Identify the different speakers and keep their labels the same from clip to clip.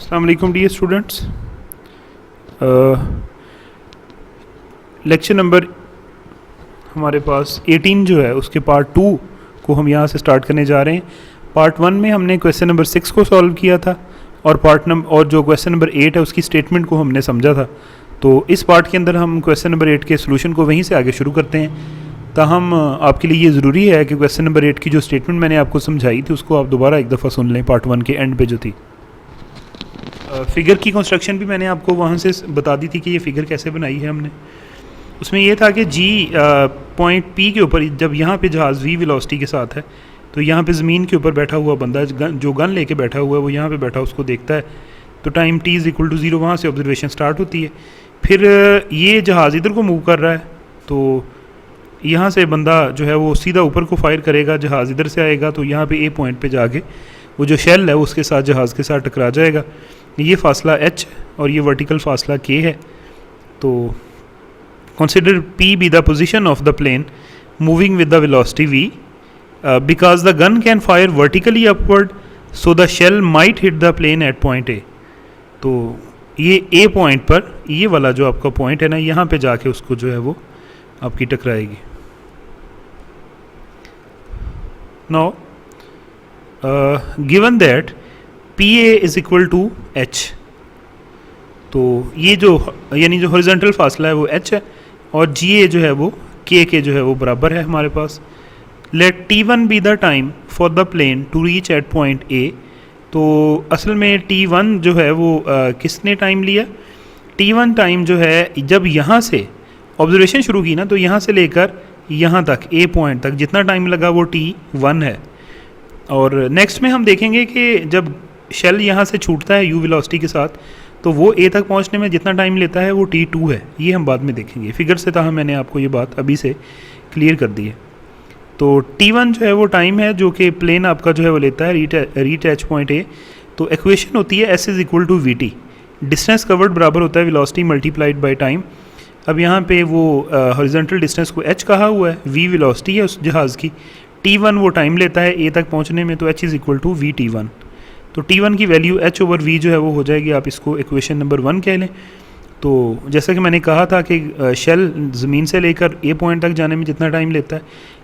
Speaker 1: अस्सलाम वालेकुम dear students. Lecture number हमारे पास 18 जो है उसके पार्ट 2 को हम यहाँ से स्टार्ट करने जा रहे हैं। पार्ट 1 में हमने क्वेश्चन नंबर 6 को सॉल्व किया था और जो क्वेश्चन नंबर 8 है उसकी स्टेटमेंट को हमने समझा था। तो इस पार्ट के अंदर हम क्वेश्चन नंबर 8 के सोल्यूशन को वहीं से आगे शुरू करते हैं। ताहम आपके लिए ये ज़रूरी है कि क्वेश्चन नंबर 8 की जो स्टेटमेंट मैंने आपको समझाई थी उसको आप दोबारा एक दफ़ा सुन लें, पार्ट 1 के एंड पे जो थी। फ़िगर की कंस्ट्रक्शन भी मैंने आपको वहाँ से बता दी थी कि ये फ़िगर कैसे बनाई है हमने। उसमें ये था कि जी पॉइंट पी के ऊपर जब यहाँ पे जहाज़ वी वेलोसिटी के साथ है तो यहाँ पे ज़मीन के ऊपर बैठा हुआ बंदा जो गन लेके बैठा हुआ है वो यहाँ पे बैठा उसको देखता है। तो time t is equal to 0 वहाँ से ऑब्जर्वेशन स्टार्ट होती है। फिर ये जहाज़ इधर को मूव कर रहा है तो यहाँ से बंदा जो है वो सीधा ऊपर को फायर करेगा, जहाज़ इधर से आएगा तो यहाँ पे ए पॉइंट पे जाके वो जो शेल है उसके साथ जहाज़ के साथ टकरा जाएगा। ये फासला h और ये वर्टिकल फासला k है। तो consider p be the position of the plane moving with the velocity v because the gun can fire vertically upward so the shell might hit the plane at point a। तो ये a point पर ये वाला जो आपका point है ना, यहाँ पे जाके उसको जो है वो आपकी टकराएगी। Now given that P A is equal to H, तो ये जो यानी जो हॉरिजॉन्टल फासला है वो h है और जी ए जो है वो के जो है वो बराबर है हमारे पास। Let t1 be the time for the plane to reach at point a। तो असल में t1 जो है वो किसने टाइम लिया? t1 टाइम जो है जब यहाँ से ऑब्जर्वेशन शुरू की ना तो यहाँ से लेकर यहाँ तक a पॉइंट तक जितना टाइम लगा वो t1 है। और नेक्स्ट में हम देखेंगे कि जब शेल यहाँ से छूटता है u वेलोसिटी के साथ तो वो a तक पहुँचने में जितना टाइम लेता है वो t2 है। ये हम बाद में देखेंगे फिगर से, ताहम मैंने आपको ये बात अभी से क्लियर कर दी है। तो t1 जो है वो टाइम है जो कि प्लेन आपका जो है वो लेता है रीच एच पॉइंट a। तो इक्वेशन होती है s is equal to v t, distance covered बराबर होता है वेलोसिटी मल्टीप्लाइड बाय टाइम। अब यहाँ पे वो हॉरिजॉन्टल डिस्टेंस को h कहा हुआ है, v वेलोसिटी है उस जहाज़ की, t1 वो टाइम लेता है a तक पहुँचने में, तो h is equal to v t1। तो t1 की वैल्यू h ओवर v जो है वो हो जाएगी, आप इसको इक्वेशन नंबर 1 कह लें। तो जैसा कि मैंने कहा था कि शेल ज़मीन से लेकर a पॉइंट तक जाने में जितना टाइम लेता है,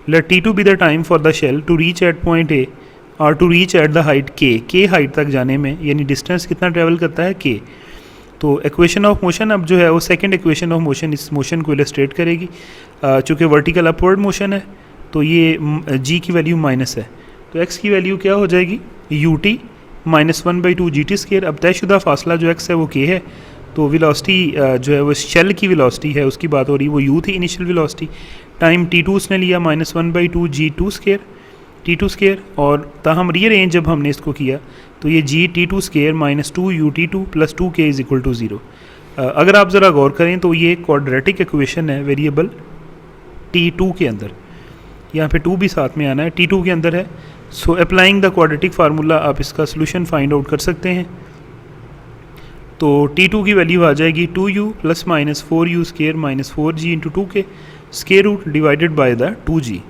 Speaker 1: let t2 be the time for the shell to reach at point a और to reach at the height k height तक जाने में, यानी डिस्टेंस कितना ट्रेवल करता है k। तो इक्वेशन ऑफ मोशन अब जो है वो सेकंड इक्वेशन ऑफ मोशन इस मोशन को इलस्ट्रेट करेगी। चूँकि वर्टिकल अपवर्ड मोशन है तो ये g की वैल्यू माइनस है, तो x की वैल्यू क्या हो जाएगी? ut minus 1/2 GT²। अब तयशुदा फासला जो x है वो k है, तो वेलोसिटी जो है वो शेल की वेलोसिटी है उसकी बात हो रही है, वो u थी इनिशियल वेलोसिटी। टाइम t2 उसने लिया माइनस 1/2 t2²। और ताहम रीअरेंज जब हमने इसको किया तो ये g t2² minus 2 ut2 plus 2k is equal to 0। अगर आप ज़रा गौर करें तो ये क्वाड्रेटिक इक्वेशन है वेरिएबल t2 के अंदर, यहाँ पे 2 भी साथ में आना है, t2 के अंदर है। So applying the quadratic formula आप इसका सोल्यूशन फाइंड आउट कर सकते हैं। तो t2 की वैल्यू आ जाएगी 2u plus minus 4u² minus 4g into 2k square root divided by the 2g।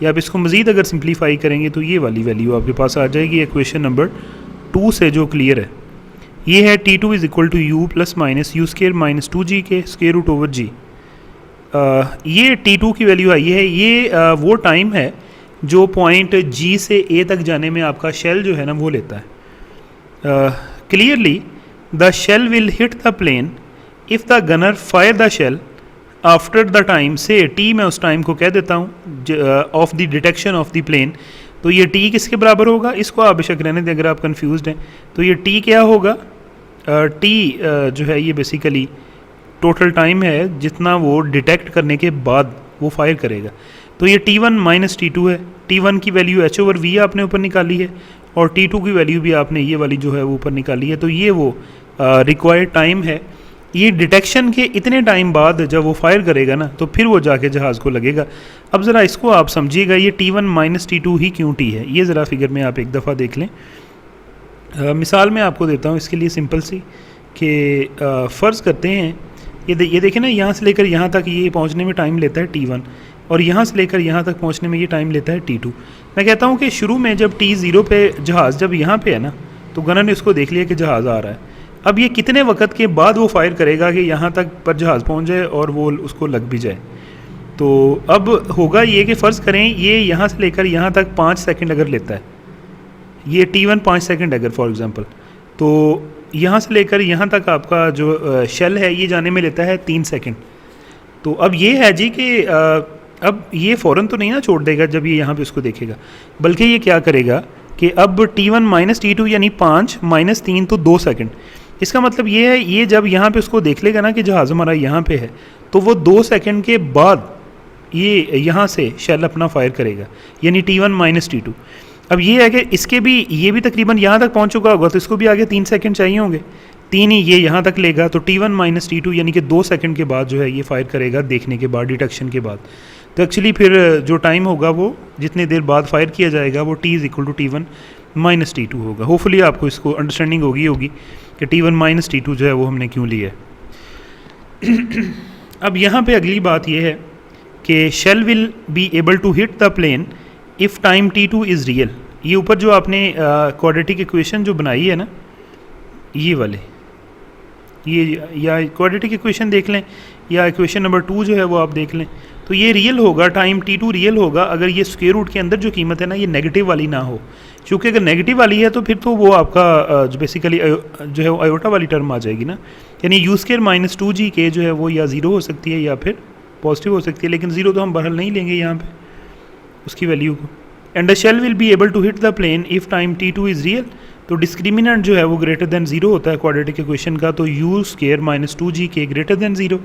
Speaker 1: या आप इसको मज़ीद अगर सिंप्लीफाई करेंगे तो ये वाली वैल्यू आपके पास आ जाएगी इक्वेशन नंबर 2 से जो क्लियर है। ये है t2 is equal to u plus minus u² minus 2g के स्क्वायर रूट ओवर g। ये t2 की वैल्यू आई है, ये वो टाइम है जो पॉइंट g से a तक जाने में आपका शेल जो है ना वो लेता है। Clearly the shell will hit the plane if the gunner fire the shell after the time से t, मैं उस टाइम को कह देता हूँ of the detection of the plane. तो ये t किसके बराबर होगा? इसको आप बेशक रहने दें अगर आप कंफ्यूज्ड हैं। तो ये t क्या होगा? t जो है ये बेसिकली टोटल टाइम है जितना वो डिटेक्ट करने के बाद वो फायर करेगा। तो ये t1 माइनस t2 है। t1 की वैल्यू h ओवर v आपने ऊपर निकाली है और t2 की वैल्यू भी आपने ये वाली जो है वो ऊपर निकाली है। तो ये वो रिक्वायर्ड टाइम है। ये डिटेक्शन के इतने टाइम बाद जब वो फायर करेगा ना तो फिर वो जाके जहाज़ को लगेगा। अब ज़रा इसको आप समझिएगा, ये t1 माइनस t2 ही क्यों t है, ये ज़रा फिगर में आप एक दफ़ा देख लें। मिसाल मैं आपको देता हूँ इसके लिए सिंपल सी कि फ़र्ज़ करते हैं ये देखें ना, यहाँ से लेकर यहाँ तक ये पहुँचने में टाइम लेता है t1 और यहाँ से लेकर यहाँ तक पहुँचने में ये टाइम लेता है t2। मैं कहता हूँ कि शुरू में जब t0 पे जहाज़ जब यहाँ पे है ना तो गनर ने उसको देख लिया कि जहाज़ आ रहा है, अब ये कितने वक्त के बाद वो फायर करेगा कि यहाँ तक पर जहाज़ पहुँच जाए और वो उसको लग भी जाए। तो अब होगा ये कि फ़र्ज़ करें ये यहाँ से लेकर यहाँ तक 5 सेकंड अगर लेता है, ये T1 5 सेकंड अगर फॉर एग्ज़ाम्पल, तो यहाँ से लेकर यहाँ तक आपका जो शेल है ये जाने में लेता है 3 सेकंड। तो अब ये है जी कि अब ये फ़ौरन तो नहीं ना छोड़ देगा जब ये यहाँ पे उसको देखेगा, बल्कि ये क्या करेगा कि अब T1 माइनस T2 यानी 5 माइनस 3 तो 2 सेकंड। इसका मतलब ये है ये जब यहाँ पे उसको देख लेगा ना कि जहाज़ हमारा यहाँ पे है, तो वो 2 सेकंड के बाद ये यहाँ से शेल अपना फायर करेगा, यानी T1 माइनस T2। अब ये है कि इसके भी ये भी तकरीबन यहाँ तक पहुँच चुका होगा, तो इसको भी आगे 3 सेकंड चाहिए होंगे, 3 ही ये यहाँ तक लेगा, तो T1 माइनस T2 यानी कि 2 सेकंड के बाद जो है ये फायर करेगा देखने के बाद, डिटेक्शन के बाद। तो एक्चुअली फिर जो टाइम होगा वो जितने देर बाद फायर किया जाएगा वो T is equal to T1 minus T2 होगा। होपफुली आपको इसको अंडरस्टैंडिंग होगी कि T1 माइनस T2 जो है वो हमने क्यों लिया है। अब यहाँ पे अगली बात ये है कि shell will be able to hit the plane if time T2 is real. ये ऊपर जो आपने क्वाड्रेटिक इक्वेशन जो बनाई है ना, ये वाले, ये या क्वाड्रेटिक इक्वेशन देख लें या इक्वेशन नंबर 2 जो है वो आप देख लें, तो ये रियल होगा, टाइम T2 रियल होगा अगर ये स्क्वायर रूट के अंदर जो कीमत है ना ये नेगेटिव वाली ना हो। क्योंकि अगर नेगेटिव वाली है तो फिर तो वो आपका जो बेसिकली जो है वो आयोटा वाली टर्म आ जाएगी ना, यानी यू स्क्वायर माइनस 2g जो है वो या 0 हो सकती है या फिर पॉजिटिव हो सकती है, लेकिन 0 तो हम बहरहाल नहीं लेंगे यहाँ पे उसकी वैल्यू को। And the shell will be able to hit the plane if time T2 is real. तो डिस्क्रिमिनेंट जो है वो ग्रेटर देन 0 होता है क्वाड्रेटिक इक्वेशन का, तो u square minus 2g greater than 0,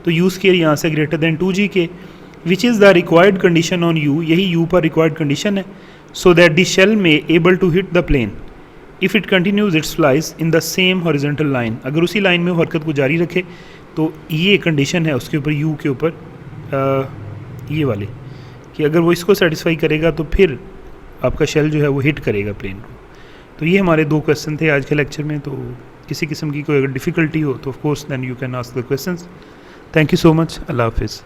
Speaker 1: तो यू स्क्वायर यहाँ से greater than 2g which is the required condition on u, यही यू पर रिक्वायर्ड कंडीशन है, सो दैट द शेल में able to hit the plane if it continues its flies in the same horizontal line. अगर उसी line में हरकत को जारी रखे तो ये कंडीशन है उसके ऊपर, यू के ऊपर ये वाली, कि अगर वो इसको सेटिस्फाई करेगा तो फिर आपका शेल जो है वो हिट करेगा प्लेन को। तो ये हमारे 2 क्वेश्चन थे आज के लेक्चर में। तो किसी किस्म की कोई अगर डिफ़िकल्टी हो तो of course then you can ask the questions. Thank you so much. अल्लाह हाफिज़।